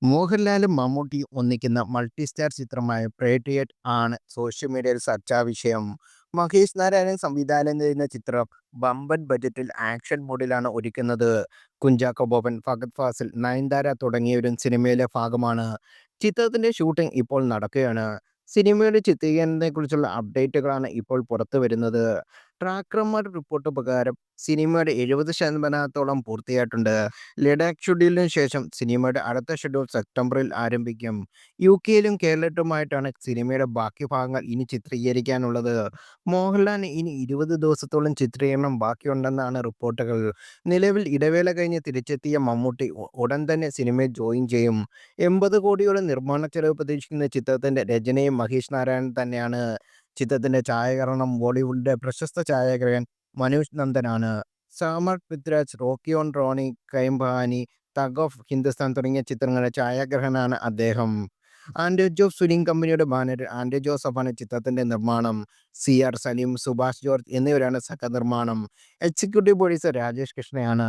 മോഹൻലാലും മമ്മൂട്ടിയും ഒന്നിക്കുന്ന മൾട്ടി സ്റ്റാർ ചിത്രമായ പേട്രിയറ്റ് ആണ് സോഷ്യൽ മീഡിയയിൽ ചർച്ചാ വിഷയം. മഹേഷ് നാരായണൻ സംവിധാനം ചെയ്യുന്ന ചിത്രം വമ്പൻ ബജറ്റിൽ ആക്ഷൻ മോഡിലാണ് ഒരുക്കുന്നത്. കുഞ്ചാക്കോ ബോബൻ, ഫഹദ് ഫാസിൽ, നയൻതാര തുടങ്ങിയവരും സിനിമയിലെ ഭാഗമാണ്. ചിത്രത്തിന്റെ ഷൂട്ടിംഗ് ഇപ്പോൾ നടക്കുകയാണ്. സിനിമയുടെ ചിത്രീകരണത്തെക്കുറിച്ചുള്ള അപ്ഡേറ്റുകളാണ് ഇപ്പോൾ പുറത്തു വരുന്നത്. ട്രാക്കർമാർ റിപ്പോർട്ട് പ്രകാരം സിനിമയുടെ 70% പൂർത്തിയായിട്ടുണ്ട്. ലഡാക്ക് ഷെഡ്യൂളിന് ശേഷം സിനിമയുടെ അടുത്ത ഷെഡ്യൂൾ സെപ്റ്റംബറിൽ ആരംഭിക്കും. യുകെയിലും കേരളത്തിലുമായിട്ടാണ് സിനിമയുടെ ബാക്കി ഭാഗങ്ങൾ ഇനി ചിത്രീകരിക്കാനുള്ളത്. മോഹൻലാലിന് ഇനി 20 ദിവസത്തോളം ചിത്രീകരണം ബാക്കിയുണ്ടെന്നാണ് റിപ്പോർട്ടുകൾ. നിലവിൽ ഇടവേള കഴിഞ്ഞ് തിരിച്ചെത്തിയ മമ്മൂട്ടി ഉടൻ തന്നെ സിനിമയിൽ ജോയിൻ ചെയ്യും. 80 കോടിയുടെ നിർമ്മാണ ചെലവ് പ്രതീക്ഷിക്കുന്ന ചിത്രത്തിന്റെ രചനയും മഹേഷ് നാരായണൻ തന്നെയാണ്. ചിത്രത്തിന്റെ ഛായാഗ്രഹണം ബോളിവുഡിന്റെ പ്രശസ്ത ഛായാഗ്രഹകൻ മനോജ് നന്ദനാണ്. സാമർ പൃഥ്വിരാജ്, റോക്കി ഓൺ Rani, crime Kahani, thug of Hindustan തുടങ്ങിയ ചിത്രങ്ങളുടെ ഛായാഗ്രഹകനാണ് അദ്ദേഹം. ആൻഡ്രൂ ജോസ് ഫിലിം കമ്പനിയുടെ ബാനറിൽ ആൻഡ്രൂ ജോസഫാണ് ചിത്രത്തിന്റെ നിർമ്മാണം. CR സലീം, സുഭാഷ് ജോർജ് എന്നിവരാണ് സഹനിർമ്മാണം. Executive producer Rajesh കൃഷ്ണയാണ്.